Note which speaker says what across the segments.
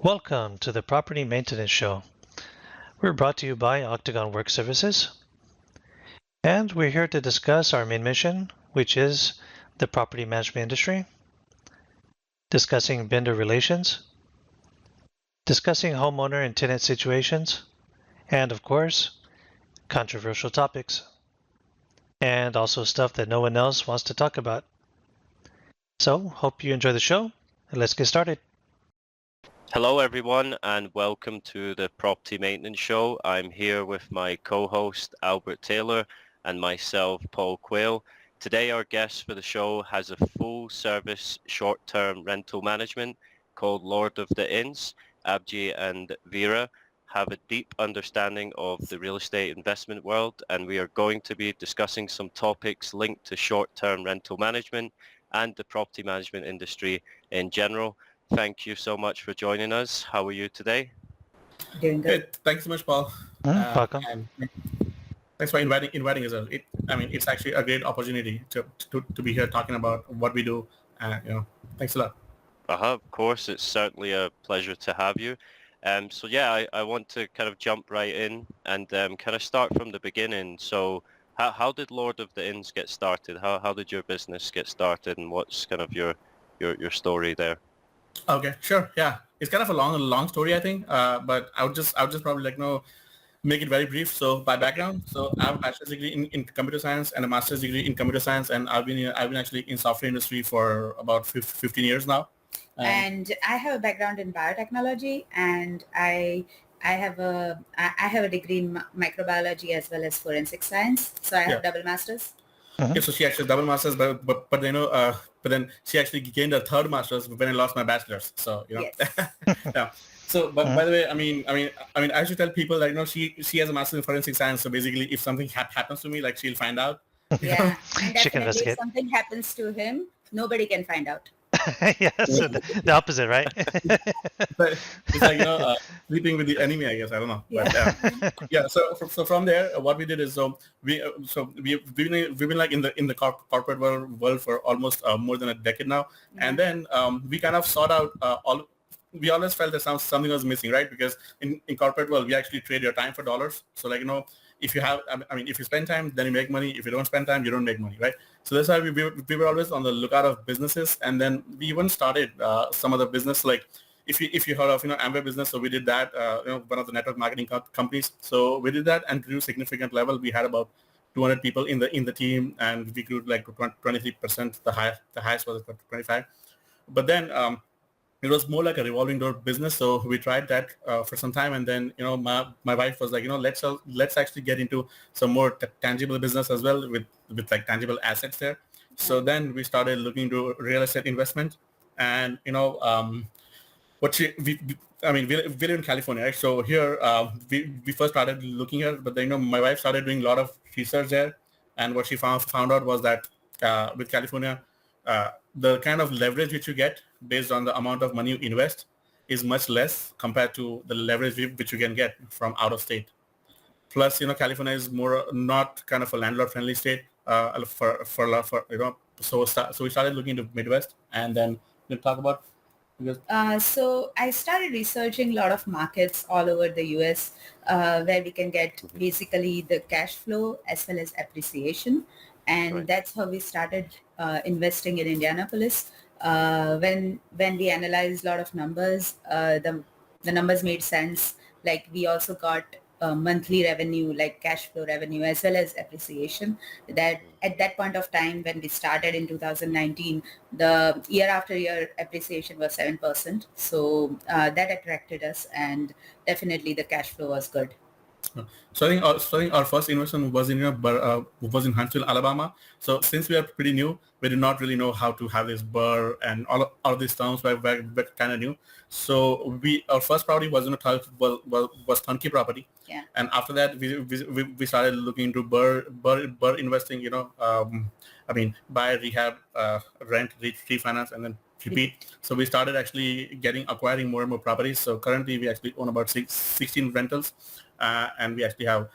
Speaker 1: Welcome to the Property Maintenance Show. We're brought to you by Octagon Work Services, and we're here to discuss our main mission, which is the property management industry, discussing vendor relations, discussing homeowner and tenant situations, and of course, controversial topics, and also stuff that no one else wants to talk about. So, hope you enjoy the show, and let's get started.
Speaker 2: Hello everyone and welcome to the Property Maintenance Show. I'm here with my co-host Albert Taylor and myself Paul Quayle. Today our guest for the show has a full service short-term rental management called Lord of the Inns. Abhijit and Veera have a deep understanding of the real estate investment world, and we are going to be discussing some topics linked to short-term rental management and the property management industry in general. Thank you so much for joining us. How are you today?
Speaker 3: Doing good.
Speaker 4: Good. Thanks so much, Paul.
Speaker 1: Welcome.
Speaker 4: And thanks for inviting us. It's actually a great opportunity to be here talking about what we do. Thanks a lot.
Speaker 2: Of course, it's certainly a pleasure to have you. I want to kind of jump right in and kind of start from the beginning. So how did Lord of the Inns get started? How did your business get started, and what's kind of your story there?
Speaker 4: Okay, sure. Yeah, it's kind of a long story, I think. But I would just probably make it very brief. So by background, so I have a bachelor's degree in computer science and a master's degree in computer science, and I've been actually in software industry for about 15 years now.
Speaker 3: And I have a background in biotechnology, and I have a degree in microbiology as well as forensic science. So I have double masters.
Speaker 4: Yeah, so she actually double masters, but then she actually gained a third master's when I lost my bachelor's. So
Speaker 3: Yes.
Speaker 4: Yeah. So, but by the way, I should tell people that she has a master's in forensic science. So basically, if something happens to me, like she'll find out.
Speaker 3: Yeah, and
Speaker 1: She can
Speaker 3: definitely
Speaker 1: investigate.
Speaker 3: if something happens to him, nobody can find out.
Speaker 1: Yes, the opposite, right?
Speaker 4: But it's like sleeping with the enemy, I guess. I don't know.
Speaker 3: Yeah.
Speaker 4: But yeah. So from there, what we did is we've been like in the corporate world for almost more than a decade now, and then we kind of sought out we always felt that something was missing, right? Because in corporate world, we actually trade your time for dollars. So if you have, if you spend time, then you make money. If you don't spend time, you don't make money, right? So that's why we were always on the lookout of businesses, and then we even started some other business, like if you heard of Amway business. So we did that, one of the network marketing companies. So we did that and grew significant level. We had about 200 people in the team, and we grew like 23%. The highest was 25. But then it was more like a revolving door business. So we tried that for some time, and then my wife was like, let's actually get into some more tangible business as well with like tangible assets there. So then we started looking into real estate investment, and we live in California, right? So here we first started looking at, but then my wife started doing a lot of research there, and what she found out was that with California, the kind of leverage which you get based on the amount of money you invest is much less compared to the leverage which you can get from out of state. Plus, California is more not kind of a landlord friendly state So we started looking into Midwest, and then we'll talk about.
Speaker 3: So I started researching a lot of markets all over the US where we can get basically the cash flow as well as appreciation. And that's how we started investing in Indianapolis. When we analyzed a lot of numbers, the numbers made sense. Like we also got monthly revenue, like cash flow revenue, as well as appreciation. That at that point of time when we started in 2019, the year after year appreciation was 7%. So that attracted us, and definitely the cash flow was good.
Speaker 4: So I think our first investment was in Huntsville, Alabama. So since we are pretty new, we did not really know how to have this burr and all of these terms were kind of new. So our first property was was turnkey property.
Speaker 3: Yeah.
Speaker 4: And after that, we started looking into burr investing. Buy, rehab, rent, refinance, and then repeat. So we started actually acquiring more and more properties. So currently we actually own about 16 rentals. And we actually have,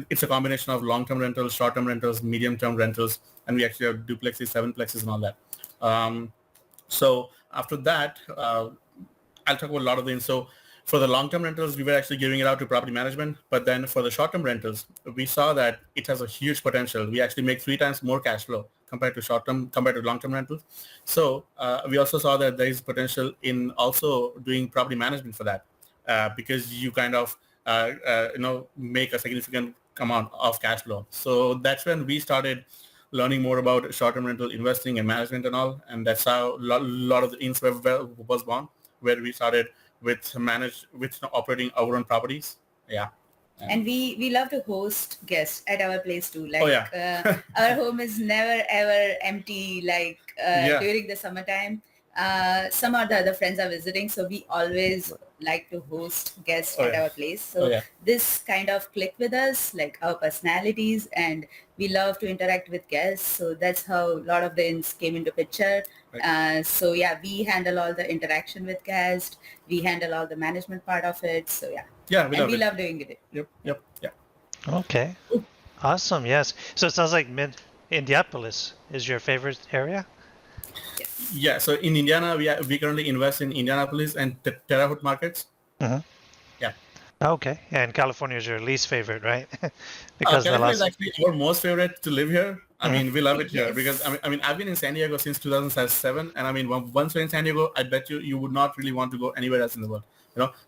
Speaker 4: it's a combination of long-term rentals, short-term rentals, medium-term rentals, and we actually have duplexes, sevenplexes, and all that. So after that, I'll talk about a lot of things. So for the long-term rentals, we were actually giving it out to property management. But then for the short-term rentals, we saw that it has a huge potential. We actually make 3 times more cash flow compared to long-term rentals. So we also saw that there is potential in also doing property management for that, because you kind of make a significant amount of cash flow. So that's when we started learning more about short-term rental investing and management and all, and that's how a lot of the ins was born, where we started with operating our own properties. Yeah.
Speaker 3: And we love to host guests at our place too. Like,
Speaker 4: oh, yeah.
Speaker 3: Our home is never ever empty. Like during the summertime, some of the other friends are visiting, so we always like to host guests at our place. So this kind of click with us, like our personalities, and we love to interact with guests. So that's how a lot of the ins came into picture. Right. So yeah, we handle all the interaction with guests. We handle all the management part of it. So yeah.
Speaker 4: Yeah,
Speaker 3: we love doing it.
Speaker 4: Yep.
Speaker 1: Okay. Awesome. Yes. So it sounds like Indianapolis is your favorite area?
Speaker 3: Yes.
Speaker 4: Yeah. So in Indiana, we currently invest in Indianapolis and Terre Haute markets.
Speaker 1: Mm-hmm.
Speaker 4: Yeah.
Speaker 1: Okay. And California is your least favorite, right?
Speaker 4: Because California is actually our most favorite to live here. I mean, we love it here because I mean, I've been in San Diego since 2007, and I mean, once you're in San Diego, I bet you would not really want to go anywhere else in the world.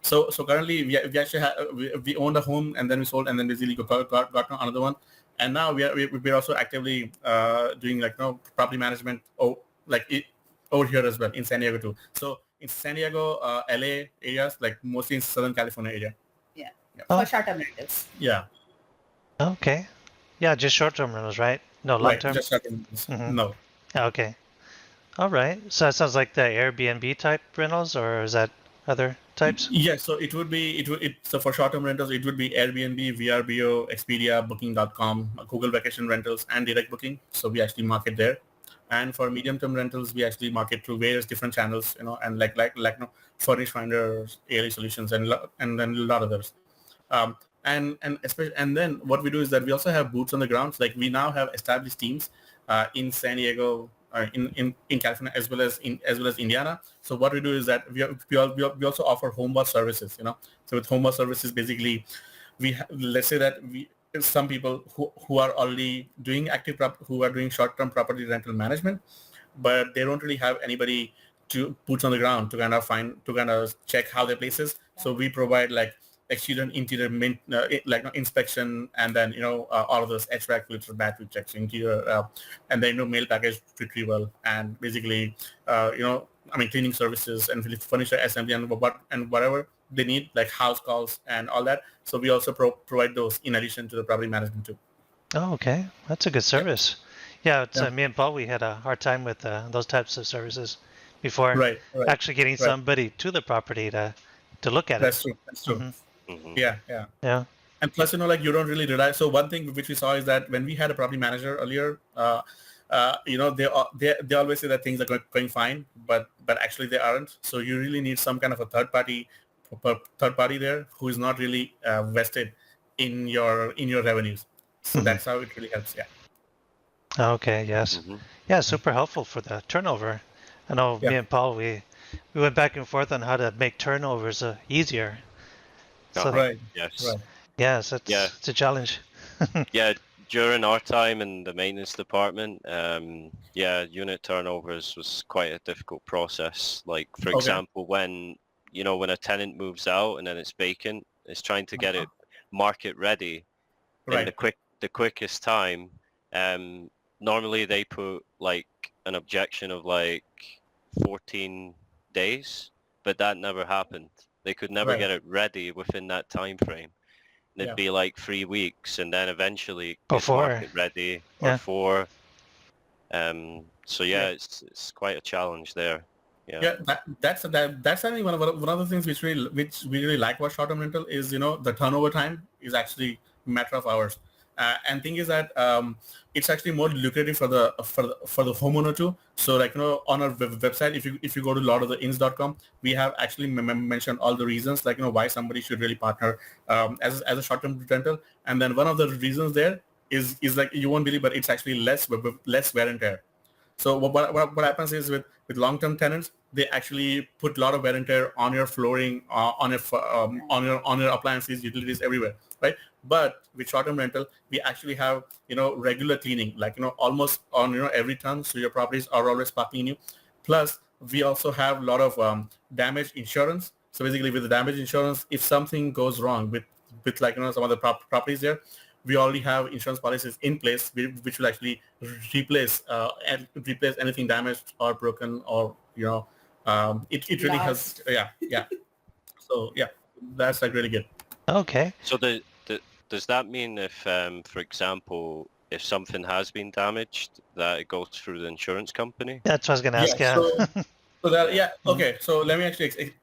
Speaker 4: So currently we actually we owned a home, and then we sold, and then basically got another one, and now we're also actively doing property management over here as well in San Diego too. So in San Diego, LA areas, like mostly in Southern California area.
Speaker 3: Yeah. For short-term rentals.
Speaker 4: Yeah.
Speaker 1: Okay. Yeah, just short-term rentals, right? No, long-term?
Speaker 4: Right, just short-term rentals.
Speaker 1: Mm-hmm.
Speaker 4: No.
Speaker 1: Okay. All right. So that sounds like the Airbnb type rentals, or is that other types?
Speaker 4: Yeah, so so for short-term rentals, it would be Airbnb, VRBO, Expedia, Booking.com, Google Vacation Rentals, and Direct Booking. So we actually market there. And for medium-term rentals, we actually market through various different channels, and like Furnish Finders, ALE Solutions, and then a lot of others. And then what we do is that we also have boots on the ground. Like we now have established teams in San Diego, in California, as well as Indiana. So what we do is that we also offer home bus services. So with home bus services, basically, let's say that some people who are already doing who are doing short-term property rental management, but they don't really have anybody to boots on the ground to kind of check how their place is. So we provide exterior interior inspection, and then all of those HVAC filters, battery checks, interior, and then mail package retrieval, and basically cleaning services and furniture assembly and whatever they need, like house calls and all that. So we also provide those in addition to the property management too.
Speaker 1: Oh, okay, that's a good service. Yeah, me and Paul, we had a hard time with those types of services before.
Speaker 4: Right.
Speaker 1: Actually getting somebody to the property to look at
Speaker 4: That's
Speaker 1: it.
Speaker 4: That's true.
Speaker 1: Mm-hmm.
Speaker 4: Yeah. And plus, you don't really rely. So one thing which we saw is that when we had a property manager earlier, they always say that things are going fine, but actually they aren't. So you really need some kind of a third party there who is not really vested in your revenues. So that's how it really helps. Yeah.
Speaker 1: Okay. Yes. Mm-hmm. Yeah. Super helpful for the turnover. I know me and Paul, we went back and forth on how to make turnovers easier. So,
Speaker 4: right.
Speaker 2: Yes.
Speaker 4: Right.
Speaker 1: Yes, it's a challenge.
Speaker 2: Yeah, during our time in the maintenance department, unit turnovers was quite a difficult process. Like, for example, when a tenant moves out and then it's vacant, it's trying to get it market ready in the quickest time. Normally they put an objection of 14 days, but that never happened. They could never get it ready within that time frame. It'd be 3 weeks, and then eventually it's market ready, or 4. It's quite a challenge there.
Speaker 4: Yeah, that's I think one of the things which we really like about short-term rental is the turnover time is actually a matter of hours. And thing is that it's actually more lucrative for the homeowner too. So on our website, if you go to lordoftheins.com, we have actually mentioned all the reasons why somebody should really partner as a short-term rental. And then one of the reasons there is you won't believe, but it's actually less wear and tear. So what happens is with long-term tenants, they actually put a lot of wear and tear on your flooring, on your appliances, utilities, everywhere, right? But with short-term rental, we actually have regular cleaning, like almost on every turn, so your properties are always sparkling new. Plus, we also have a lot of damage insurance. So basically, with the damage insurance, if something goes wrong with like some of the properties there, we already have insurance policies in place which will actually replace anything damaged or broken, or it really helps. Yeah. So yeah, that's like really good.
Speaker 1: Okay.
Speaker 2: So does that mean if, for example, if something has been damaged, that it goes through the insurance company?
Speaker 1: That's what I was going to ask.
Speaker 4: Yeah.
Speaker 1: Yeah.
Speaker 4: So that, yeah, okay. So let me actually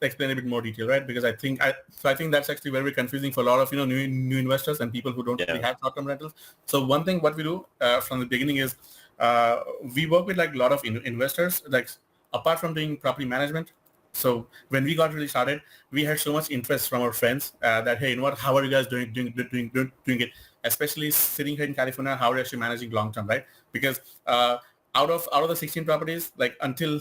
Speaker 4: explain a bit more detail, right? Because I think that's actually very confusing for a lot of new investors and people who don't really have short-term rentals. So one thing what we do from the beginning is we work with like a lot of investors, like apart from doing property management. So when we got really started, we had so much interest from our friends that, hey, how are you guys doing it? Especially sitting here in California, how are you actually managing long term, right? Because out of the 16 properties, like until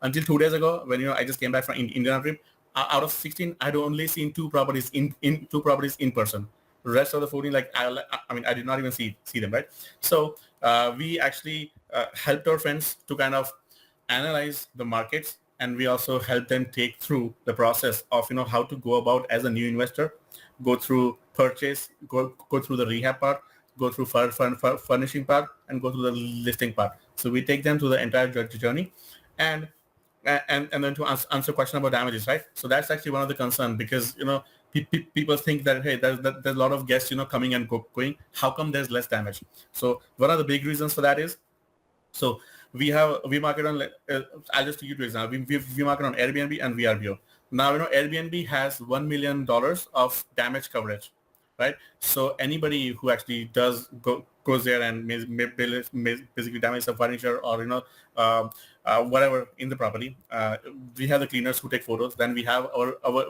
Speaker 4: 2 days ago, when I just came back from Indiana trip, out of 16, I'd only seen two properties in person. The rest of the 14, like I did not even see them, right? So we actually helped our friends to kind of analyze the markets, and we also help them take through the process of how to go about as a new investor, go through purchase, go through the rehab part, go through furnishing part, and go through the listing part. So we take them through the entire journey, and then to answer question about damages, right? So that's actually one of the concerns, because people think that, hey, there's a lot of guests coming and going. How come there's less damage? So one of the big reasons for that is, so we market on, I'll just give you two examples. We market on Airbnb and VRBO. Now Airbnb has $1 million of damage coverage, right? So anybody who actually goes there and basically damage some furniture or whatever in the property, we have the cleaners who take photos. Then we have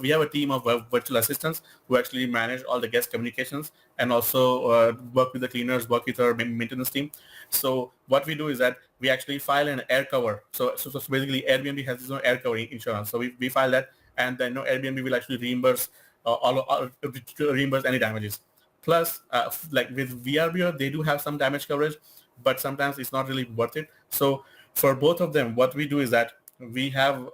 Speaker 4: we have a team of virtual assistants who actually manage all the guest communications, and also work with the cleaners, work with our maintenance team. So what we do is that we actually file an air cover. So basically Airbnb has its own air cover insurance. So we file that, and then Airbnb will actually reimburse reimburse any damages. Plus, like with VRBO, they do have some damage coverage, but sometimes it's not really worth it. So for both of them, what we do is that we have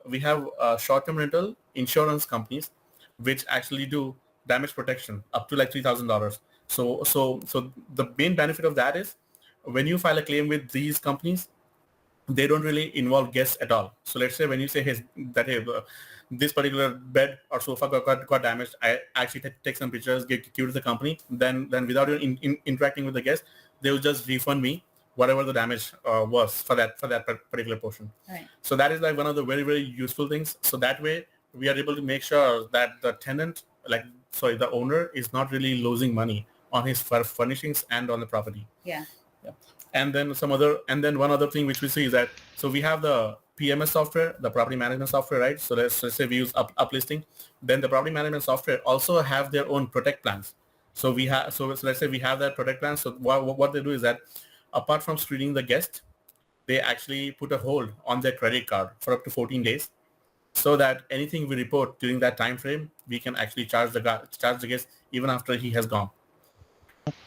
Speaker 4: short-term rental insurance companies which actually do damage protection up to like $3,000. So the main benefit of that is, when you file a claim with these companies, they don't really involve guests at all. So let's say when you say, hey, this particular bed or sofa got damaged, I actually take some pictures, give to the company, then without even interacting with the guest, they will just refund me whatever the damage was for that particular portion.
Speaker 3: Right.
Speaker 4: So that is like one of the very, very useful things. So that way we are able to make sure that the tenant, the owner, is not really losing money on his furnishings and on the property.
Speaker 3: Yeah.
Speaker 4: And then one other thing which we see is that, so we have the PMS software, the property management software, right? So let's say we use uplisting. Then the property management software also have their own protect plans. So let's say we have that protect plan. So what they do is that, apart from screening the guest, they actually put a hold on their credit card for up to 14 days, so that anything we report during that time frame, we can actually charge the guest even after he has gone.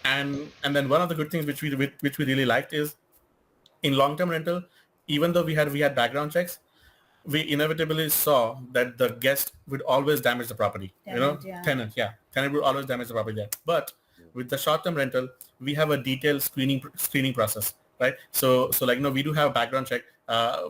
Speaker 4: And then one of the good things which we really liked is, in long-term rental, even though we had background checks, we inevitably saw that the guest would always damage the property. Tenant would always damage the property there. But with the short-term rental, we have a detailed screening process, right? So we do have a background check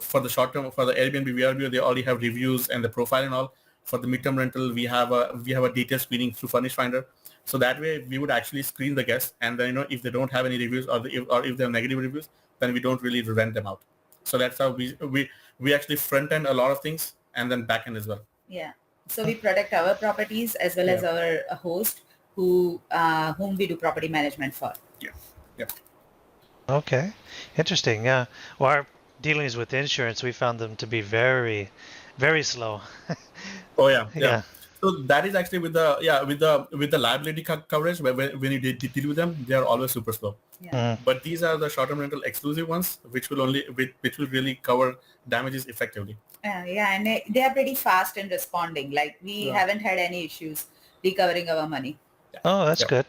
Speaker 4: for the short-term, for the Airbnb, VRBO, they already have reviews and the profile and all. For the mid-term rental, we have a detailed screening through Furnish Finder. So that way we would actually screen the guests, and then if they don't have any reviews, or if they have negative reviews, then we don't really rent them out. So that's how we actually front end a lot of things, and then back end as well.
Speaker 3: Yeah. So we protect our properties as well as our host whom we do property management for.
Speaker 4: Yeah.
Speaker 1: Okay. Interesting. Yeah. Well, our dealings with insurance, we found them to be very, very slow.
Speaker 4: Oh yeah.
Speaker 1: Yeah.
Speaker 4: So that is actually with the liability coverage. When you deal with them, they are always super slow.
Speaker 3: Yeah.
Speaker 4: But these are the short-term rental exclusive ones, which will really cover damages effectively.
Speaker 3: Yeah, and they are pretty fast in responding. Like we haven't had any issues recovering our money.
Speaker 1: Oh, that's
Speaker 4: Yeah.
Speaker 1: good.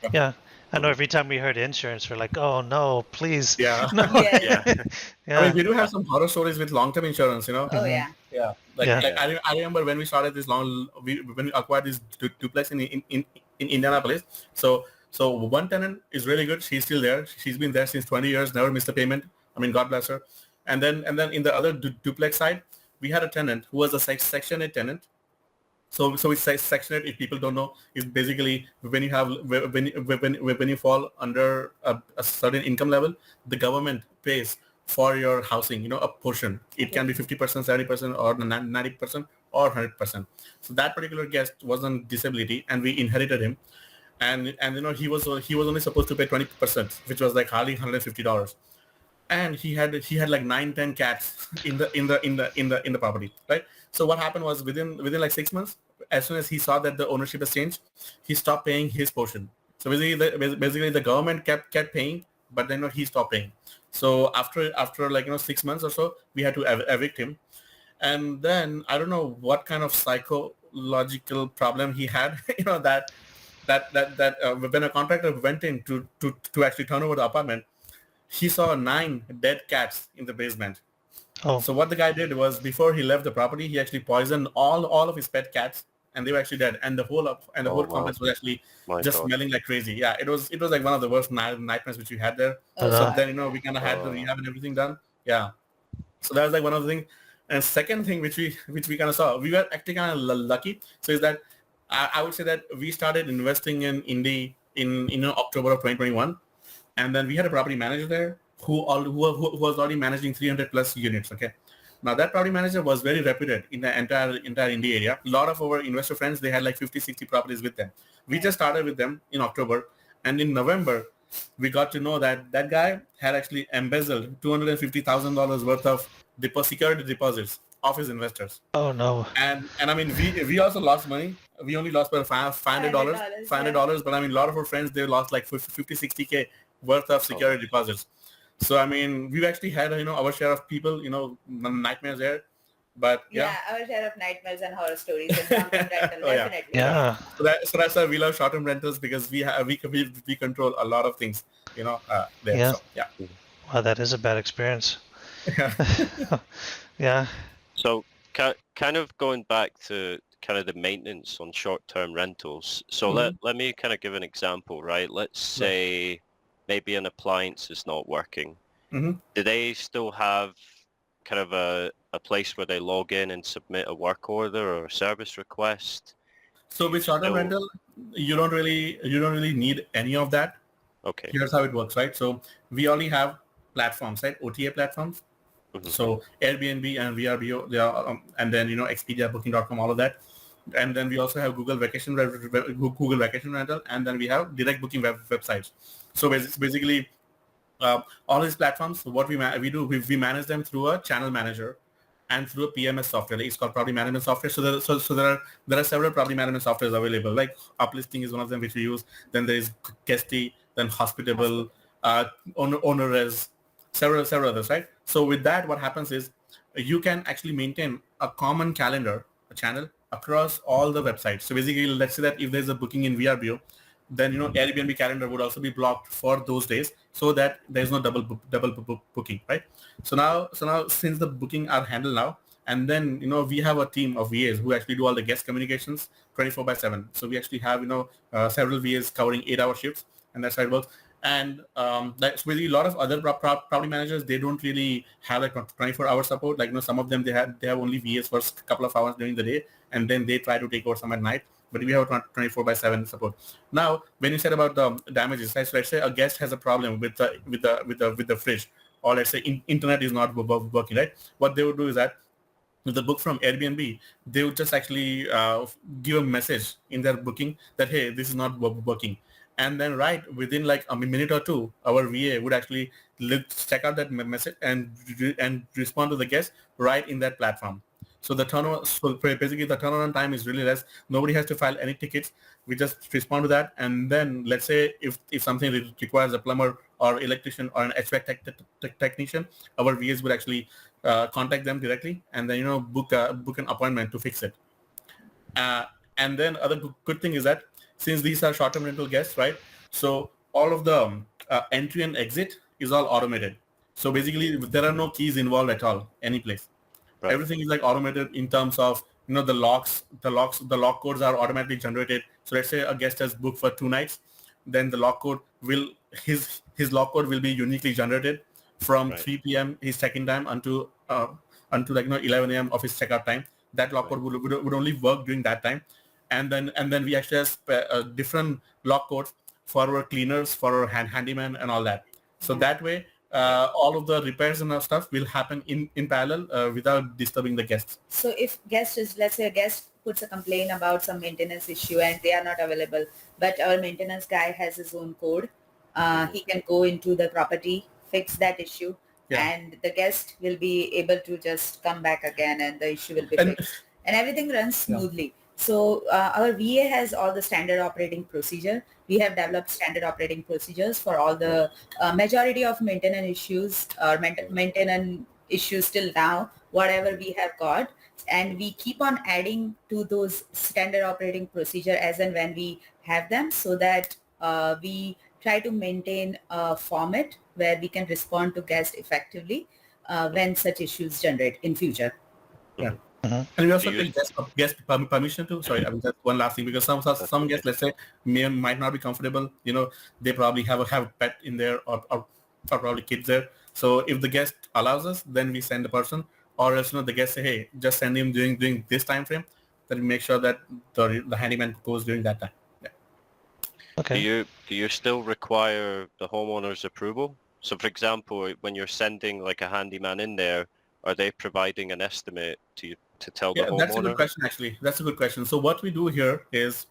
Speaker 4: Yeah.
Speaker 1: Yeah. I know every time we heard insurance, we're like, oh no, please.
Speaker 4: Yeah.
Speaker 1: No.
Speaker 3: Yes.
Speaker 2: Yeah.
Speaker 4: I mean, we do have some horror stories with long-term insurance, you know.
Speaker 3: Oh yeah.
Speaker 4: Yeah. Like,
Speaker 1: Yeah.
Speaker 4: like I remember when we started this when we acquired this duplex in Indianapolis. So one tenant is really good. She's still there. She's been there since 20 years, never missed a payment. I mean, God bless her. And then in the other duplex side, we had a tenant who was a Section 8 tenant. So it's Section 8, if people don't know, is basically when you have when you fall under a certain income level, the government pays for your housing, a portion. It can be 50%, 70%, or 90%, or 100%. So that particular guest was on disability, and we inherited him, and he was only supposed to pay 20%, which was like hardly $150. And he had like 9-10 cats in the property, right? So what happened was within like 6 months, as soon as he saw that the ownership has changed, he stopped paying his portion. So basically the government kept paying, but then he stopped paying. So after like 6 months or so, we had to evict him. And then I don't know what kind of psychological problem he had, that when a contractor went in to actually turn over the apartment, he saw 9 dead cats in the basement.
Speaker 1: Oh.
Speaker 4: So what the guy did was, before he left the property, he actually poisoned all of his pet cats, and they were actually dead. And the whole complex was actually just smelling like crazy. Yeah, it was like one of the worst nightmares which we had there. So then we kind of had the rehab and everything done. Yeah. So that was like one of the things. And second thing which we kind of saw, we were actually kind of lucky. So is that I would say that we started investing in Indy in October of 2021. And then we had a property manager there who was already managing 300 plus units. Okay. Now that property manager was very reputed in the entire Indy area. A lot of our investor friends, they had like 50, 60 properties with them. We just started with them in October. And in November, we got to know that that guy had actually embezzled $250,000 worth of security deposits of his investors.
Speaker 1: Oh no.
Speaker 4: And I mean, we also lost money. We only lost about $500, but I mean, a lot of our friends, they lost like 50, 60K worth of security deposits. So I mean, we've actually had our share of people, nightmares there. But yeah,
Speaker 3: our share of nightmares and horror stories in long-term rental, definitely.
Speaker 1: Yeah.
Speaker 4: So that's why we love short-term rentals, because we control a lot of things, there.
Speaker 1: Yeah.
Speaker 4: So, yeah.
Speaker 1: Wow, that is a bad experience.
Speaker 4: Yeah.
Speaker 1: Yeah.
Speaker 2: So kind of going back to kind of the maintenance on short-term rentals. So let me kind of give an example, right? Let's say maybe an appliance is not working. Do they still have kind of a place where they log in and submit a work order or a service request?
Speaker 4: So with short-term rental, you don't really need any of that.
Speaker 2: Okay.
Speaker 4: Here's how it works, right? So we only have platforms, right? OTA platforms. So Airbnb and VRBO, they are, and then Expedia, Booking.com, all of that. And then we also have Google Vacation Rental, and then we have direct booking websites. So basically, all these platforms, what we do, we manage them through a channel manager and through a PMS software. It's called property management software. So there are several property management softwares available. Like Uplisting is one of them which we use. Then there is Guesty, then Hospitable, Ownerres, several others, right? So with that, what happens is you can actually maintain a common calendar, a channel across all the websites. So basically, let's say that if there's a booking in VRBO, then Airbnb calendar would also be blocked for those days, so that there's no double booking, right? So now since the booking are handled now, and then we have a team of VAs who actually do all the guest communications 24/7. So we actually have several VAs covering 8-hour shifts, and that's how it works. And that's really a lot of other property managers, they don't really have like 24-hour support. Like some of them, they have only VAs for a couple of hours during the day, and then they try to take over some at night. But we have 24/7 support. Now, when you said about the damages, right? So let's say a guest has a problem with the fridge, or let's say internet is not working, right? What they would do is that with the book from Airbnb, they would just actually give a message in their booking that, hey, this is not working. And then within like a minute or two, our VA would actually check out that message and respond to the guest right in that platform. So basically the turnaround time is really less. Nobody has to file any tickets. We just respond to that, and then let's say if something requires a plumber or electrician or an HVAC technician, our VAs would actually contact them directly, and then book an appointment to fix it. Uh, and then other good thing is that since these are short-term rental guests, right? So all of the entry and exit is all automated. So basically, there are no keys involved at all, any place.
Speaker 2: Right.
Speaker 4: Everything is like automated in terms of the lock codes are automatically generated. So let's say a guest has booked for 2 nights, then the lock code will his lock code will be uniquely generated from
Speaker 2: Right.
Speaker 4: 3 p.m. his check-in time until 11 a.m. of his checkout time. That lock code would only work during that time, and then we actually have different lock codes for our cleaners, for our handyman, and all that. So that way, all of the repairs and stuff will happen in parallel without disturbing the guests.
Speaker 3: So if let's say a guest puts a complaint about some maintenance issue and they are not available, but our maintenance guy has his own code, he can go into the property, fix that issue, and the guest will be able to just come back again and the issue will be fixed. And everything runs smoothly. So our VA has all the standard operating procedure. We have developed standard operating procedures for all the majority of maintenance issues or maintenance issues till now, whatever we have got. And we keep on adding to those standard operating procedure as and when we have them, so that we try to maintain a format where we can respond to guests effectively when such issues generate in future.
Speaker 4: Yeah. And we also take guest permission too. Sorry, I mean that's one last thing, because some guests, let's say, might not be comfortable. They probably have a pet in there or probably kids there. So if the guest allows us, then we send the person, or else the guest say, hey, just send him during this time frame. Then we make sure that the handyman goes during that time. Yeah.
Speaker 1: Okay.
Speaker 2: Do you still require the homeowner's approval? So for example, when you're sending like a handyman in there, are they providing an estimate to tell the homeowner?
Speaker 4: That's a good question, actually. That's a good question. So what we do here is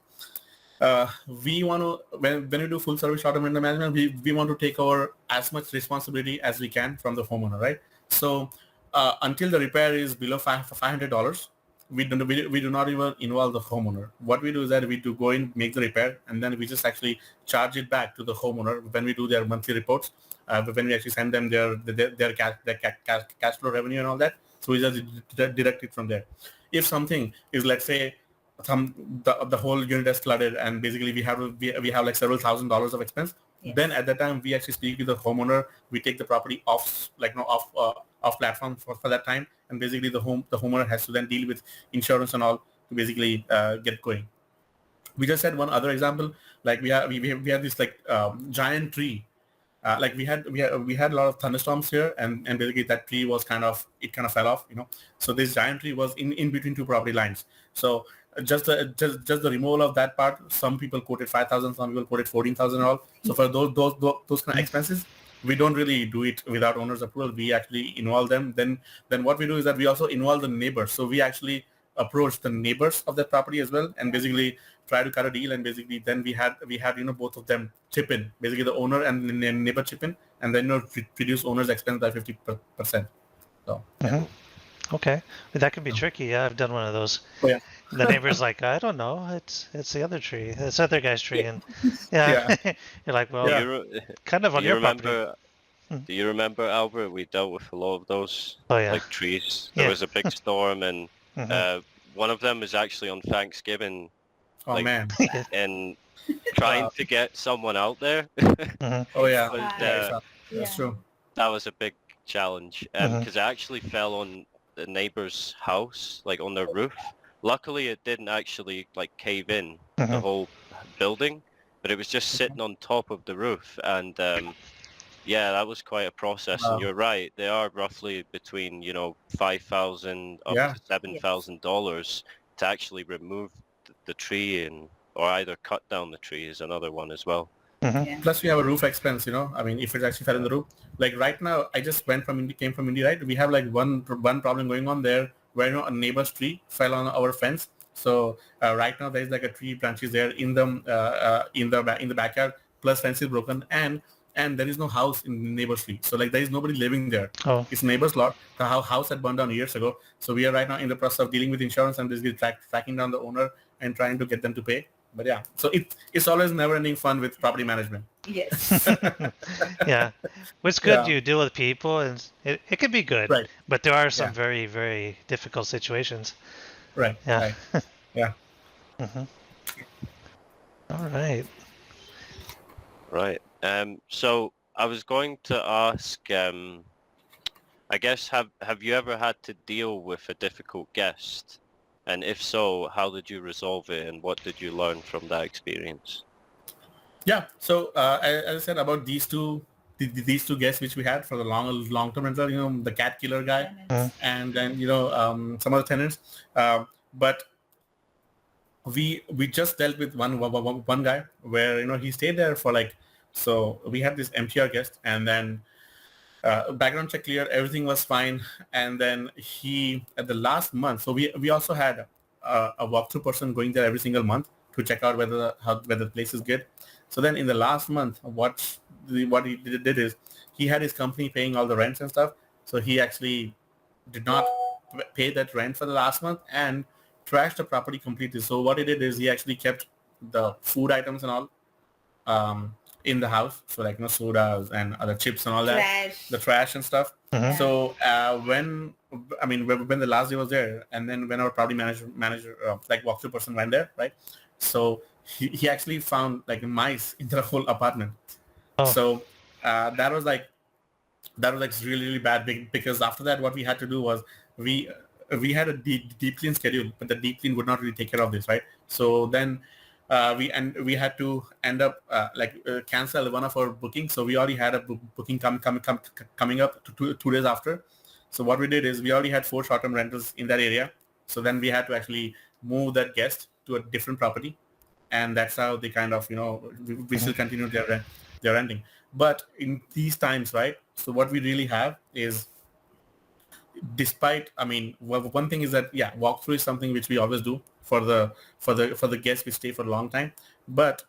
Speaker 4: we want to, when we do full service short-term rental management, we want to take over as much responsibility as we can from the homeowner, right? So until the repair is below $500, we do not even involve the homeowner. What we do is that we do go in, make the repair, and then we just actually charge it back to the homeowner when we do their monthly reports, when we actually send them their cash flow revenue and all that. So we just deduct it from there. If something is, let's say, the whole unit is flooded and basically we have like several $1,000s of expense, then at that time we actually speak with the homeowner. We take the property off platform for that time, and basically the homeowner has to then deal with insurance and all to basically get going. We just had one other example. Like we had this like giant tree. Like we had a lot of thunderstorms here, and basically that tree was kind of fell off, So this giant tree was in between two property lines. So just the removal of that part, some people quoted 5,000, some people quoted 14,000 and all. So for those kind of expenses, we don't really do it without owner's approval. We actually involve them. Then what we do is that we also involve the neighbors. So we actually approach the neighbors of that property as well, and basically try to cut a deal. And basically then we had both of them chip in, basically the owner and the neighbor chip in, and then reduce owner's expense by 50%. So
Speaker 1: okay, but that can be tricky. Yeah, I've done one of those.
Speaker 4: Oh, yeah.
Speaker 1: The neighbor's like, I don't know, it's the other tree, it's the other guy's tree, and you're like, well, kind of on your property.
Speaker 2: Do you remember, Albert? We dealt with a lot of those like trees. There was a big storm, and one of them was actually on Thanksgiving.
Speaker 4: Oh man!
Speaker 2: And trying to get someone out there.
Speaker 4: Oh yeah, that's true.
Speaker 2: That was a big challenge because it actually fell on the neighbor's house, like on their roof. Luckily, it didn't actually like cave in the whole building, but it was just sitting on top of the roof, and that was quite a process. Wow. And you're right; they are roughly between $5,000 up to $7,000 to actually remove the tree or either cut down the tree is another one as well.
Speaker 4: Plus we have a roof expense, I mean, if it actually fell in the roof. Like right now, I just came from India, right? We have like one problem going on there where a neighbor's tree fell on our fence. So right now there's like a tree branches there in the backyard, plus fence is broken, and and there is no house in the neighbor's street. So like there is nobody living there.
Speaker 1: Oh.
Speaker 4: It's neighbor's lot. The house had burned down years ago. So we are right now in the process of dealing with insurance and basically tracking down the owner and trying to get them to pay. But yeah, so it's always never-ending fun with property management.
Speaker 3: Yes.
Speaker 1: Yeah. What's good,
Speaker 4: Yeah.
Speaker 1: you deal with people, and it can be good,
Speaker 4: Right.
Speaker 1: but there are some
Speaker 4: Yeah.
Speaker 1: very, very difficult situations.
Speaker 4: Right.
Speaker 1: Yeah.
Speaker 4: Right. Yeah.
Speaker 1: All right.
Speaker 2: Right. So I was going to ask, I guess, have you ever had to deal with a difficult guest? And if so, how did you resolve it, and what did you learn from that experience?
Speaker 4: Yeah. So as I said about these two guests which we had for the long-term rental, the cat killer guy, and then some other tenants. But we just dealt with one guy where he stayed there for so we had this MTR guest, and then background check cleared, everything was fine, and then he at the last month. So we also had a walkthrough person going there every single month to check out whether the place is good. So then in the last month, what he did is he had his company paying all the rents and stuff. So he actually did not pay that rent for the last month and trashed the property completely. So what he did is he actually kept the food items and all in the house. So sodas and other chips and all that, the trash and stuff. So when the last day was there, and then when our property manager walkthrough person went there, right? So he actually found mice in the whole apartment.
Speaker 1: Oh.
Speaker 4: So that was really, really bad, because after that what we had to do was we had a deep clean schedule, but the deep clean would not really take care of this, right? So then we had to end up cancel one of our bookings. So we already had a booking coming up two days after. So what we did is we already had 4 short-term rentals in that area. So then we had to actually move that guest to a different property, and that's how they kind of we still continue their renting. But in these times, right? So what we really have is, despite, one thing is that walkthrough is something which we always do for the guests we stay for a long time. But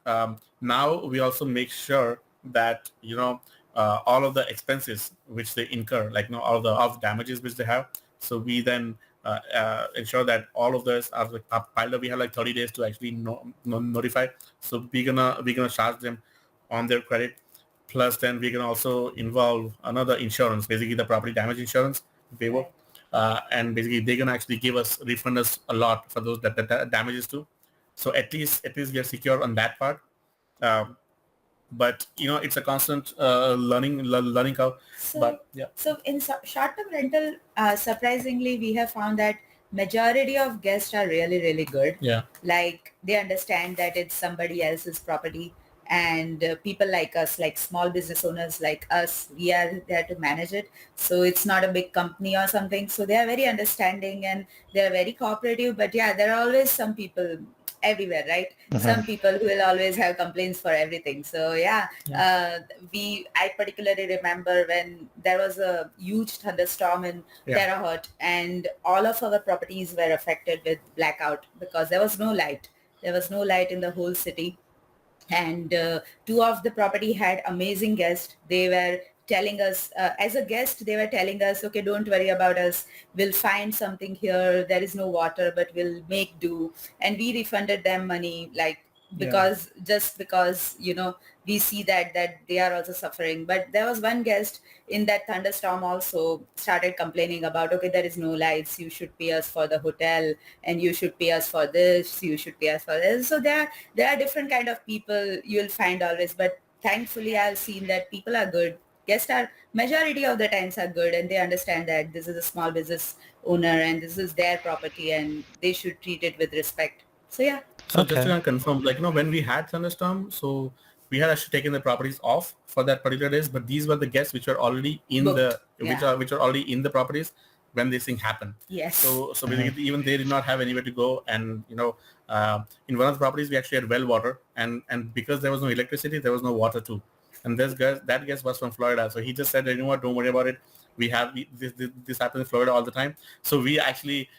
Speaker 4: now we also make sure that all of the expenses which they incur, all of the damages which they have. So we then ensure that all of those are piled up. We have 30 days to actually notify. So we're gonna charge them on their credit. Plus, then we can also involve another insurance, basically the property damage insurance waiver, and basically they're gonna actually refund us a lot for those that damages too. So at least we are secure on that part. But it's a constant learning curve.
Speaker 3: So,
Speaker 4: but yeah.
Speaker 3: So in short-term rental, surprisingly, we have found that majority of guests are really, really good.
Speaker 4: Yeah.
Speaker 3: They understand that it's somebody else's property, and people like us, like small business owners like us, we are there to manage it. So it's not a big company or something. So they are very understanding and they are very cooperative. But yeah, there are always some people everywhere, right? Some people who will always have complaints for everything. So I particularly remember when there was a huge thunderstorm in Terre Haute, and all of our properties were affected with blackout because there was no light. There was no light in the whole city. And 2 of the property had amazing guests. They were telling us, as a guest, they were telling us, okay, don't worry about us. We'll find something here. There is no water, but we'll make do. And we refunded them money, because we see that they are also suffering. But there was one guest in that thunderstorm also started complaining about, okay, there is no lights, you should pay us for the hotel, and you should pay us for this, you should pay us for this. So there are different kind of people you'll find always. But thankfully I've seen that people are good. Guests are, majority of the times, are good, and they understand that this is a small business owner and this is their property and they should treat it with respect. So yeah.
Speaker 4: So just to confirm, when we had thunderstorm, so we had actually taken the properties off for that particular days, but these were the guests which are already in which are already in the properties when this thing happened.
Speaker 3: Yes.
Speaker 4: So basically even they did not have anywhere to go, and in one of the properties we actually had well water, and because there was no electricity, there was no water too. And that guest was from Florida, so he just said, you know what, don't worry about it. This happens in Florida all the time. So we actually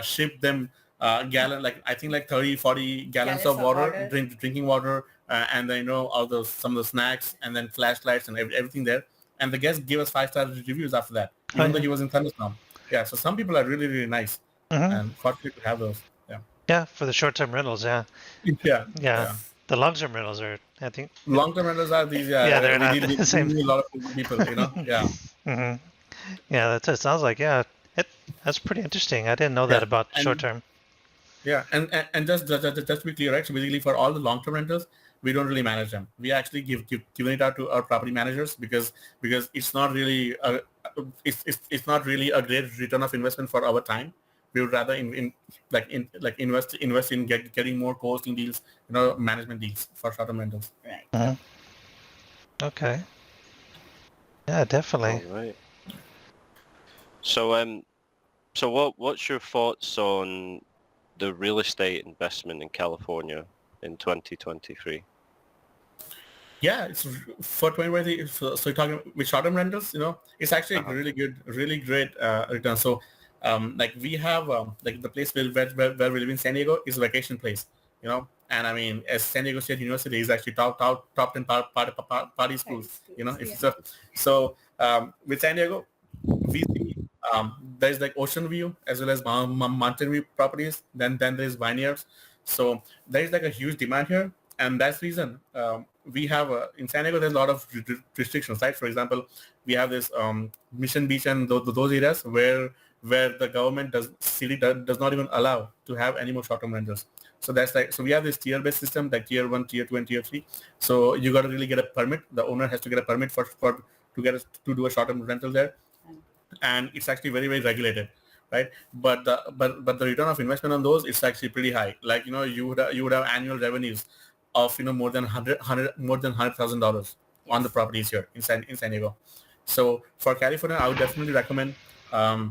Speaker 4: shipped them gallon, I think 30-40 gallons of water, drinking water, and then all those some of the snacks, and then flashlights and everything there. And the guest gave us 5-star reviews after that, even though he was in thunderstorm. Yeah, so some people are really, really nice, and fortunate to have those. Yeah.
Speaker 1: Yeah, for the short-term rentals, yeah.
Speaker 4: Yeah.
Speaker 1: Yeah. The long-term rentals are, I think.
Speaker 4: Long-term rentals are these.
Speaker 1: Yeah, they're
Speaker 4: we
Speaker 1: not
Speaker 4: deal
Speaker 1: the same.
Speaker 4: with a lot of people. Yeah.
Speaker 1: Yeah, that's it. Sounds like, yeah, that's pretty interesting. I didn't know that about short-term.
Speaker 4: Yeah, and just to be clear, right? So basically, for all the long-term rentals, we don't really manage them. We actually giving it out to our property managers because it's not really it's not really a great return of investment for our time. We would rather invest in getting more co-hosting deals, management deals for short-term rentals.
Speaker 3: Right.
Speaker 1: Okay. Yeah, definitely.
Speaker 2: All right. So what's your thoughts on the real estate investment in California in 2023?
Speaker 4: Yeah, it's for 2020. So you're talking with short-term rentals, it's actually a really great return. So, we have like the place where we live in San Diego is a vacation place, and I mean, as San Diego State University is actually top 10 party schools, So with San Diego, we see there's like ocean view as well as mountain view properties. Then there's vineyards. So there is like a huge demand here, and that's the reason we have in San Diego there's a lot of restrictions, right? For example, we have this Mission Beach and those areas where the government does not even allow to have any more short-term rentals. So so we have this tier-based system, like tier 1, tier 2, and tier 3. So you got to really get a permit. The owner has to get a permit to do a short-term rental there, and it's actually very, very regulated, right? But the return of investment on those is actually pretty high. Like you would have annual revenues of more than $100,000 on the properties here in San Diego. So for California, I would definitely recommend. A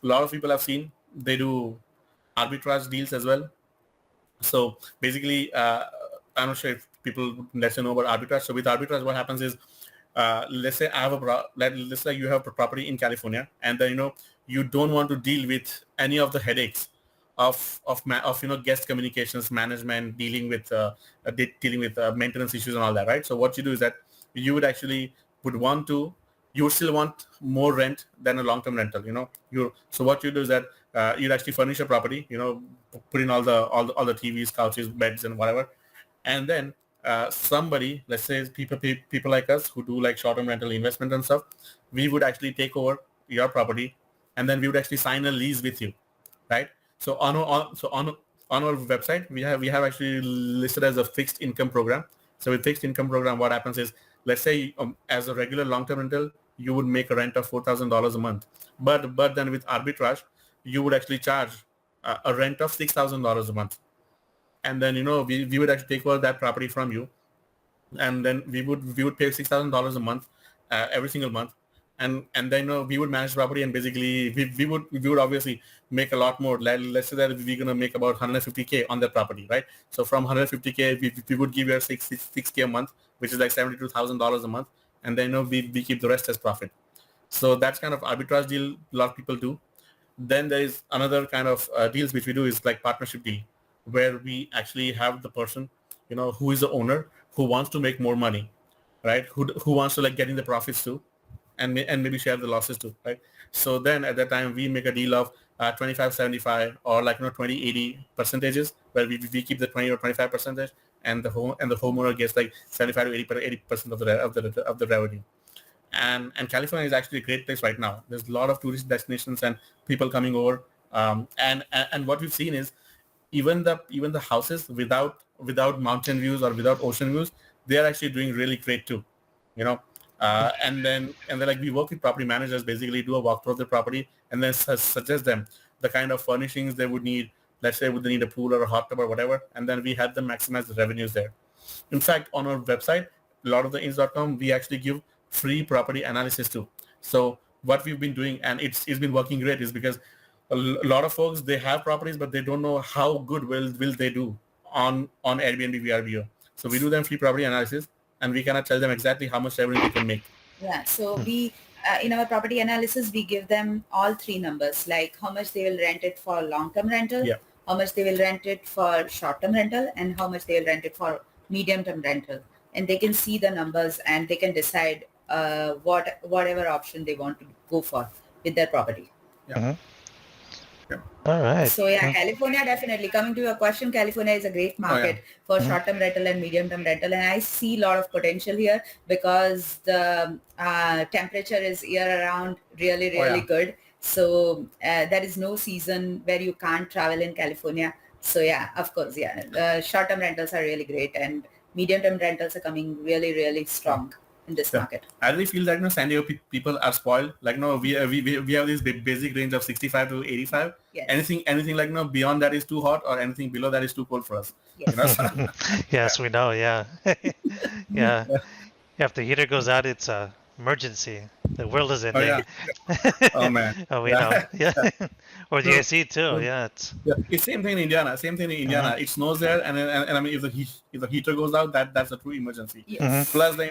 Speaker 4: lot of people have seen they do arbitrage deals as well. So basically, I'm not sure if people let you know about arbitrage. So with arbitrage, what happens is, let's say let's say you have a property in California, and then you don't want to deal with any of the headaches of guest communications, management, dealing with maintenance issues and all that, right? So what you do is that you would actually you would still want more rent than a long-term rental. So what you do is that you'd actually furnish a property, put in all the TVs, couches, beds, and whatever, and then somebody, let's say people like us who do like short-term rental investment and stuff, we would actually take over your property, and then we would actually sign a lease with you, right? So on our website, we have actually listed as a fixed income program. So with fixed income program, what happens is, let's say as a regular long-term rental, you would make a rent of $4,000 a month, but then with arbitrage, you would actually charge a rent of $6,000 a month. And then we would actually take over that property from you, and then we would pay $6,000 a month every single month, and then we would manage the property, and basically we would obviously make a lot more. Let's say that we're gonna make about $150K on that property, right? So from $150K, we would give you $6K a month, which is like $72,000 a month, and then we keep the rest as profit. So that's kind of arbitrage deal a lot of people do. Then there is another kind of deals which we do is like partnership deal, where we actually have the person, who is the owner, who wants to make more money, right? Who wants to like get in the profits too, and maybe share the losses too, right? So then at that time we make a deal of 25-75 or 20-80 percentages, where we keep the 20 or 25 percentage, and the homeowner gets like 75 to 80% of the revenue. And California is actually a great place right now. There's a lot of tourist destinations and people coming over, and what we've seen is even the houses without mountain views or without ocean views, they are actually doing really great too, and then like we work with property managers, basically do a walkthrough of the property, and then suggest them the kind of furnishings they would need. Let's say would they need a pool or a hot tub or whatever, and then we help them maximize the revenues there. In fact, on our website, a lot of the ins.com, we actually give free property analysis too. So what we've been doing, and it's been working great, is because a lot of folks, they have properties, but they don't know how good will they do on Airbnb, VRBO. So we do them free property analysis, and we cannot tell them exactly how much revenue they can make.
Speaker 3: Yeah. So we, in our property analysis, we give them all three numbers, like how much they will rent it for long-term rental, how much they will rent it for short-term rental, and how much they will rent it for medium-term rental, and they can see the numbers and they can decide whatever option they want to go for with their property.
Speaker 4: Yeah.
Speaker 1: Mhm.
Speaker 4: Yeah.
Speaker 1: All right.
Speaker 3: So yeah, California definitely. Coming to your question, California is a great market for
Speaker 1: Mhm.
Speaker 3: short-term rental and medium-term rental, and I see a lot of potential here because the temperature is year-round really good. So there is no season where you can't travel in California. So yeah, of course, yeah, the short-term rentals are really great, and medium-term rentals are coming really strong in this market.
Speaker 4: I really feel that San Diego people are spoiled. Like we have this basic range of 65 to 85.
Speaker 3: Yes.
Speaker 4: Anything like beyond that is too hot, or anything below that is too cold for us.
Speaker 3: Yes.
Speaker 1: Yes, we know. Yeah. Yeah. If the heater goes out, it's a emergency. The world is ending.
Speaker 4: Oh man.
Speaker 1: Oh, we know. Yeah. Or the AC too. Yeah.
Speaker 4: It's same thing in Indiana. It snows there, and I mean, if the heater goes out, that's a true emergency.
Speaker 3: Yes.
Speaker 4: Plus, there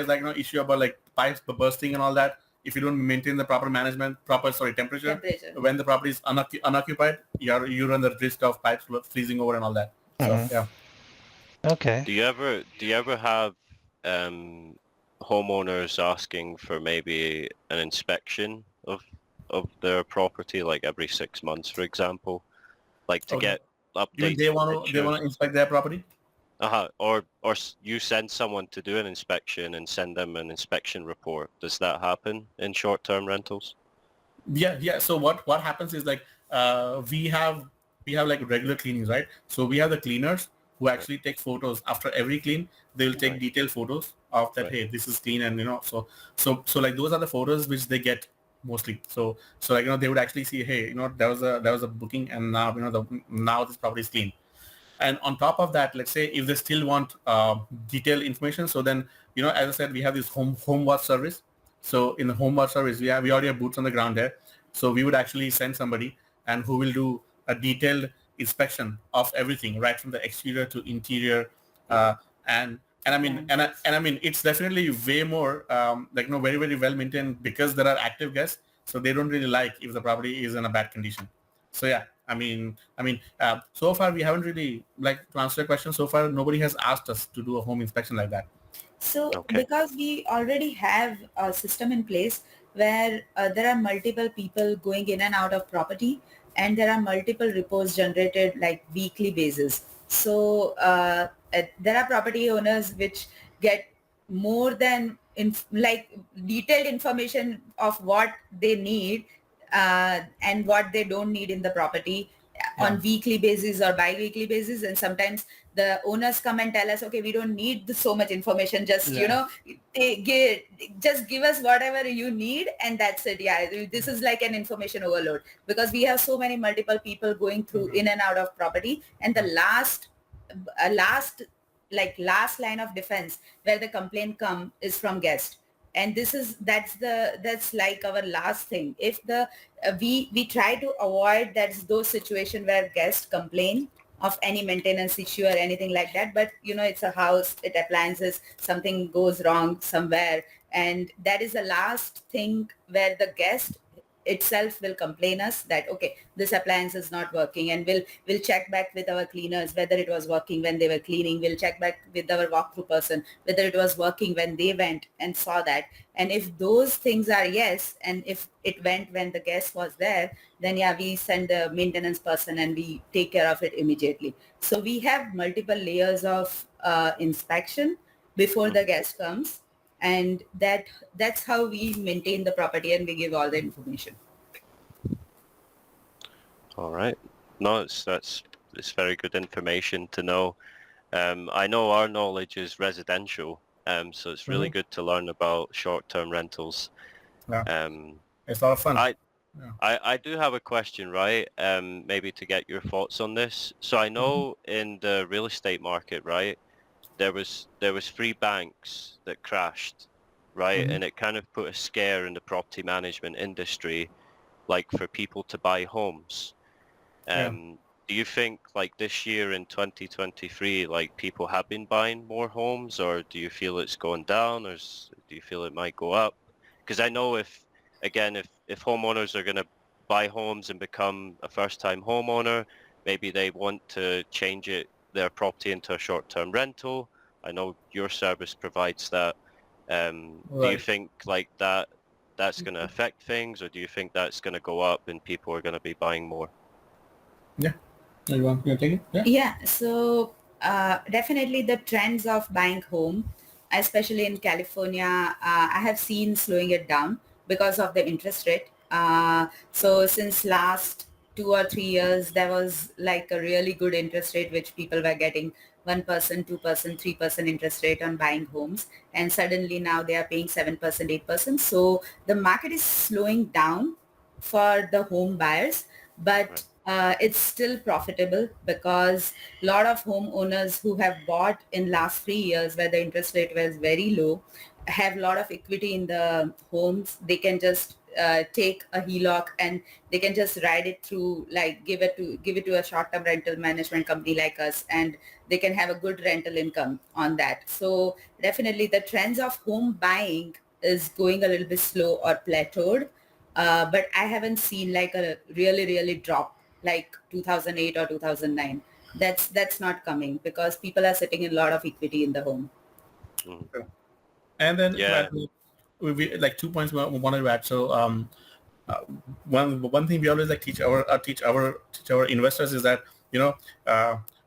Speaker 4: is issue about pipes bursting and all that. If you don't maintain the proper temperature, when the property is unoccupied, you run the risk of pipes freezing over and all that. So yeah.
Speaker 1: Okay.
Speaker 2: Do you ever have homeowners asking for maybe an inspection of their property, like every 6 months, for example, like to get updates?
Speaker 4: Even they want to inspect their property.
Speaker 2: Or you send someone to do an inspection and send them an inspection report. Does that happen in short-term rentals?
Speaker 4: Yeah. So what happens is we have regular cleanings, right? So we have the cleaners who actually take photos after every clean. They'll take detailed photos of that. Hey, this is clean, and so those are the photos which they get mostly. So they would actually see, hey, there was a booking, and now now this property is clean. And on top of that, let's say if they still want detailed information, so then as I said, we have this home watch service. So in the home watch service, we already have boots on the ground there. So we would actually send somebody and who will do a detailed inspection of everything, right from the exterior to interior, and I mean it's definitely way more very well maintained because there are active guests, so they don't really like if the property is in a bad condition. So yeah, so far we haven't really, to answer your question, so far nobody has asked us to do a home inspection like that.
Speaker 3: So because we already have a system in place where there are multiple people going in and out of property, and there are multiple reports generated like weekly basis. So there are property owners which get more than detailed information of what they need and what they don't need in the property on weekly basis or bi-weekly basis. And sometimes the owners come and tell us, okay, we don't need so much information, just just give us whatever you need, and that's it. This is like an information overload because we have so many multiple people going through in and out of property, and the last line of defense where the complaint come is from guest. And that's like our last thing. If we try to avoid those situations where guests complain of any maintenance issue or anything like that, but it's a house, it appliances, something goes wrong somewhere, and that is the last thing where the guest itself will complain us that, okay, this appliance is not working, and we'll check back with our cleaners whether it was working when they were cleaning. We'll check back with our walkthrough person whether it was working when they went and saw that. And if those things are yes, and if it went when the guest was there, then we send the maintenance person and we take care of it immediately. So we have multiple layers of inspection before the guest comes, and that's how we maintain the property and we give all the information.
Speaker 2: All right. No, it's very good information to know. I know our knowledge is residential, so it's really good to learn about short-term rentals.
Speaker 4: Yeah. It's a lot of fun.
Speaker 2: I do have a question, right? Maybe to get your thoughts on this. So I know in the real estate market, right, there was 3 banks that crashed, right? And it kind of put a scare in the property management industry, like for people to buy homes. Do you think like this year in 2023, like people have been buying more homes, or do you feel it's going down, or do you feel it might go up? Because I know if homeowners are going to buy homes and become a first-time homeowner, maybe they want to change their property into a short-term rental, I know your service provides that. Do you
Speaker 4: Right.
Speaker 2: think like that's going to affect things, or do you think that's going to go up and people are going to be buying more?
Speaker 4: Yeah. You want to take it? Yeah.
Speaker 3: Yeah, so definitely the trends of buying home, especially in California, I have seen slowing it down because of the interest rate. So since last 2 or 3 years, there was like a really good interest rate which people were getting 1%, 2%, 3% interest rate on buying homes, and suddenly now they are paying 7%, 8%. So the market is slowing down for the home buyers, but
Speaker 2: Right.
Speaker 3: it's still profitable because a lot of homeowners who have bought in last 3 years where the interest rate was very low have a lot of equity in the homes. They can just take a HELOC and they can just ride it through, like give it to a short-term rental management company like us, and they can have a good rental income on that. So definitely the trends of home buying is going a little bit slow or plateaued, but I haven't seen like a really drop like 2008 or 2009. That's not coming because people are sitting in a lot of equity in the home.
Speaker 2: Mhm.
Speaker 4: And then to
Speaker 2: Yeah.
Speaker 4: add, we like 2 points we wanted to add. So uh, one thing we always like teach our investors is that, you know,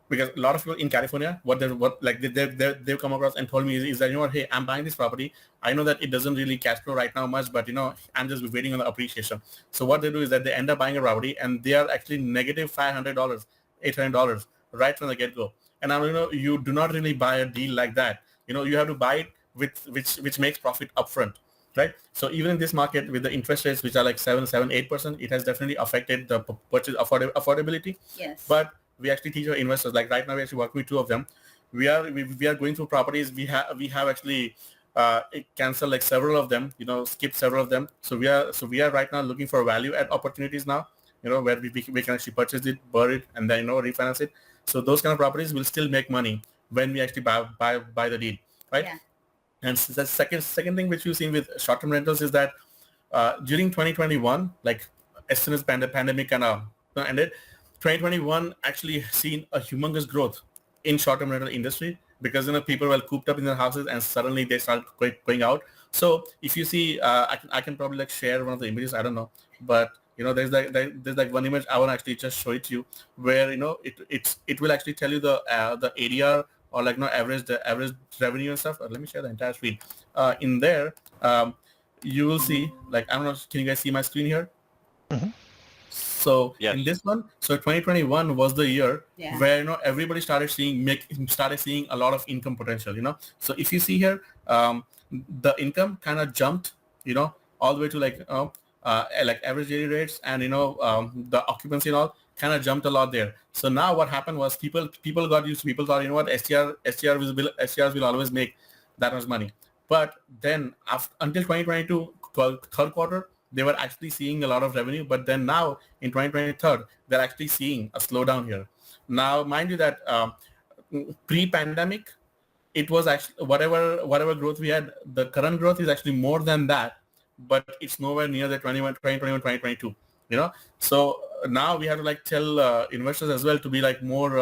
Speaker 4: because a lot of people in California, they've come across and told me is that, you know what, hey, I'm buying this property. I know that it doesn't really cash flow right now much, but, you know, I'm just waiting on the appreciation. So what they do is that they end up buying a property and they are actually negative $500, $800 right from the get-go. And now, you know, you do not really buy a deal like that. You know, you have to buy it with which makes profit upfront, right? So even in this market with the interest rates which are like 8%, it has definitely affected the purchase affordability.
Speaker 3: Yes.
Speaker 4: But we actually teach our investors, like right now we actually work with two of them. We are going through properties. We have actually canceled like several of them, you know, skipped several of them. So we are right now looking for value add opportunities now, you know, where we can actually purchase it, burn it, and then, you know, refinance it. So those kind of properties will still make money when we actually buy the deal, right?
Speaker 3: Yeah.
Speaker 4: And the second thing which we've seen with short-term rentals is that during 2021, like as soon as pandemic kind of ended, 2021 actually seen a humongous growth in short-term rental industry because, you know, people were cooped up in their houses and suddenly they started going out. So if you see, I can probably like share one of the images. I don't know, but, you know, there's like one image I want to actually just show it to you where, you know, it will actually tell you the ADR or like, you know, the average revenue and stuff. Let me share the entire screen. In there, you will see, like, I don't know, can you guys see my screen here?
Speaker 1: Mhm.
Speaker 4: So
Speaker 2: Yes.
Speaker 4: in this one, so 2021 was the year
Speaker 3: Yeah.
Speaker 4: where, you know, everybody started seeing a lot of income potential, you know. So if you see here, the income kind of jumped, you know, all the way to like average daily rates, and, you know, the occupancy and all kind of jumped a lot there. So now what happened was people got used to, people thought, you know what, STRs will always make that much money. But then until 2022 third quarter, they were actually seeing a lot of revenue. But then now in 2023, they're actually seeing a slowdown here. Now, mind you that pre-pandemic, it was actually whatever growth we had, the current growth is actually more than that, but it's nowhere near the 2022, you know. So now we have to like tell investors as well to be like more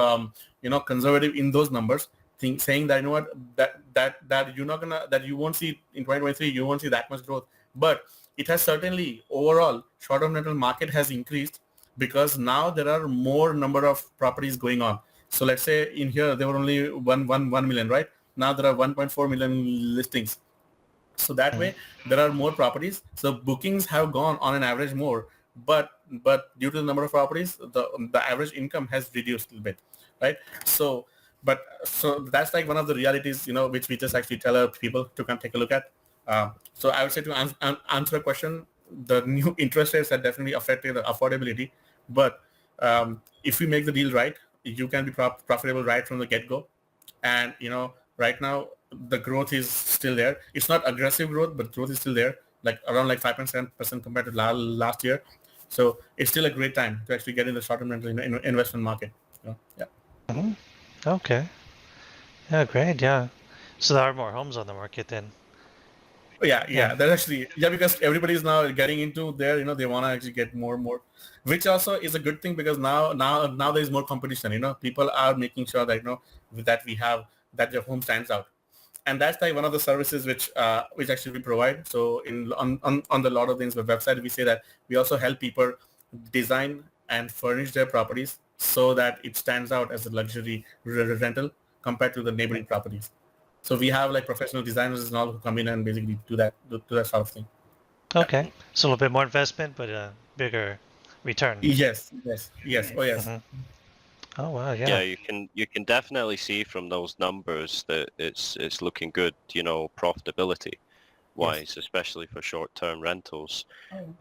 Speaker 4: you know, conservative in those numbers, saying that, you know what, that you're not gonna, that you won't see in 2023, you won't see that much growth. But it has certainly, overall short-term rental market has increased because now there are more number of properties going on. So let's say in here there were only 1 million, right? Now there are 1.4 million listings. So that way there are more properties. So bookings have gone on an average more, but due to the number of properties, the average income has reduced a little bit, right? So that's like one of the realities, you know, which we just actually tell our people to come take a look at. So I would say to answer a question, the new interest rates have definitely affected the affordability, but if we make the deal right, you can be profitable right from the get-go. And, you know, right now the growth is still there. It's not aggressive growth, but growth is still there, like around like 5.7% compared to last year. So it's still a great time to actually get in the short-term rental investment market. Yeah.
Speaker 1: Mhm. Okay. Yeah, great. Yeah. So there are more homes on the market then.
Speaker 4: Yeah,
Speaker 1: Yeah.
Speaker 4: that's actually, yeah, because everybody is now getting into there, you know, they want to actually get more and more, which also is a good thing because now there's more competition, you know, people are making sure that, you know, that we have that your home stands out. And that's like one of the services which actually we provide. So on the lot of things, the website, we say that we also help people design and furnish their properties so that it stands out as a luxury rental compared to the neighboring properties. So we have like professional designers and all who come in and basically do that sort of thing.
Speaker 1: Okay, so a little bit more investment, but a bigger return.
Speaker 4: Yes. Oh yes.
Speaker 1: Oh wow, yeah.
Speaker 2: Yeah, you can definitely see from those numbers that it's looking good, profitability wise, especially for short-term rentals.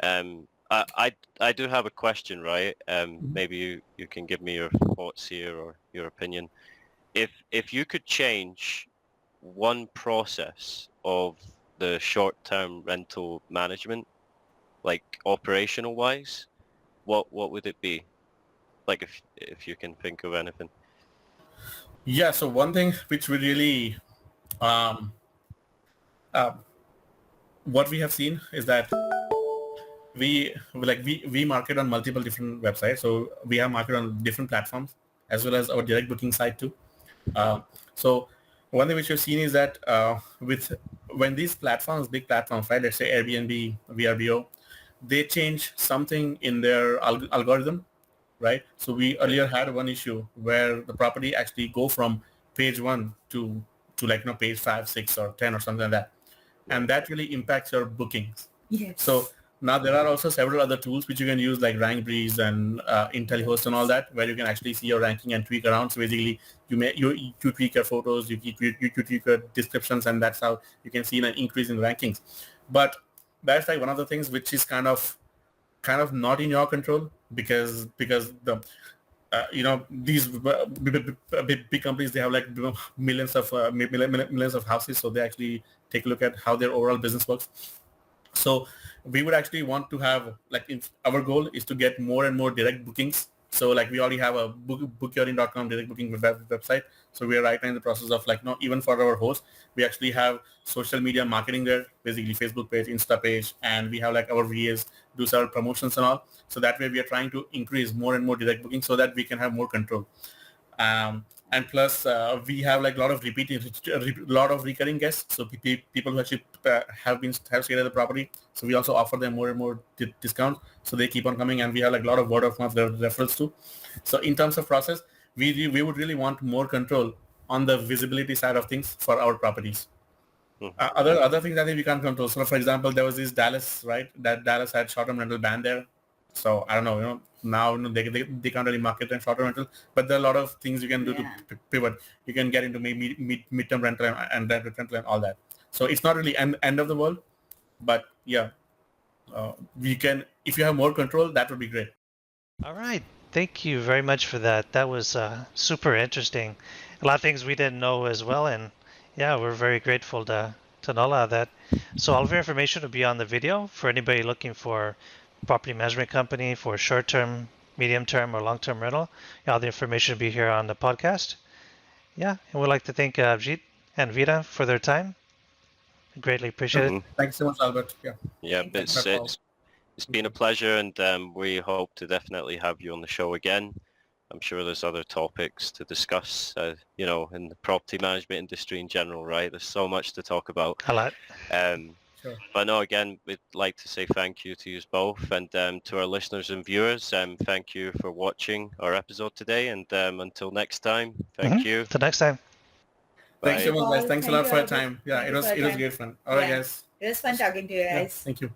Speaker 2: I do have a question, right? Maybe you can give me your thoughts here or your opinion. If you could change one process of the short-term rental management, like operational wise, what would it be? Like if you can think of anything.
Speaker 4: Yeah. So one thing which we really what we have seen is that we market on multiple different websites. So we have market on different platforms as well as our direct booking site too. So one thing which we've seen is that when these platforms, big platforms, right, let's say Airbnb, VRBO, they change something in their algorithm, right? So we earlier had one issue where the property actually go from page 1 to like page 5, 6, or 10 or something like that, and that really impacts your bookings.
Speaker 3: Yes.
Speaker 4: So now there are also several other tools which you can use like RankBreeze and IntelliHost and all that, where you can actually see your ranking and tweak around. So basically, you tweak your photos, you tweak your descriptions, and that's how you can see an increase in rankings. But that's like one of the things which is kind of not in your control because the these big companies, they have like millions of houses, so they actually take a look at how their overall business works. So we would actually want to have our goal is to get more and more direct bookings. So like we already have a bookyarding.com direct booking website. So we are right now in the process of even for our host, we actually have social media marketing there, basically Facebook page, Insta page, and we have like our VAs do several promotions and all. So that way we are trying to increase more and more direct booking so that we can have more control. And plus we have like a lot of recurring guests. So people who actually have stayed at the property. So we also offer them more and more discounts. So they keep on coming, and we have like a lot of word of mouth referrals too. So in terms of process, we would really want more control on the visibility side of things for our properties. Other things I think we can't control. So for example, there was this Dallas, right? That Dallas had short-term rental ban there. So I don't know, now they can't really market and short-term rental, but there are a lot of things you can do to pivot. You can get into maybe mid-term rental and rental and all that. So it's not really end of the world, but yeah, we can, if you have more control, that would be great.
Speaker 1: All right. Thank you very much for that. That was super interesting. A lot of things we didn't know as well, and yeah, we're very grateful to know a lot of that. So all of your information will be on the video for anybody looking for property management company for short-term, medium-term, or long-term rental. All the information will be here on the podcast. Yeah, and we'd like to thank Abhijit and Veera for their time. Greatly appreciate it.
Speaker 4: Thanks so much, Albert.
Speaker 2: Yeah, it's been a pleasure, and we hope to definitely have you on the show again. I'm sure there's other topics to discuss, in the property management industry in general, right? There's so much to talk about.
Speaker 1: A lot.
Speaker 4: Sure.
Speaker 2: But no, again, we'd like to say thank you to you both, and to our listeners and viewers, thank you for watching our episode today, and until next time, thank you.
Speaker 1: Till next time.
Speaker 4: Thanks so much, guys. Thanks a lot for your time. Yeah, it was great fun. All right, guys.
Speaker 3: It was fun talking to you guys.
Speaker 4: Thank you.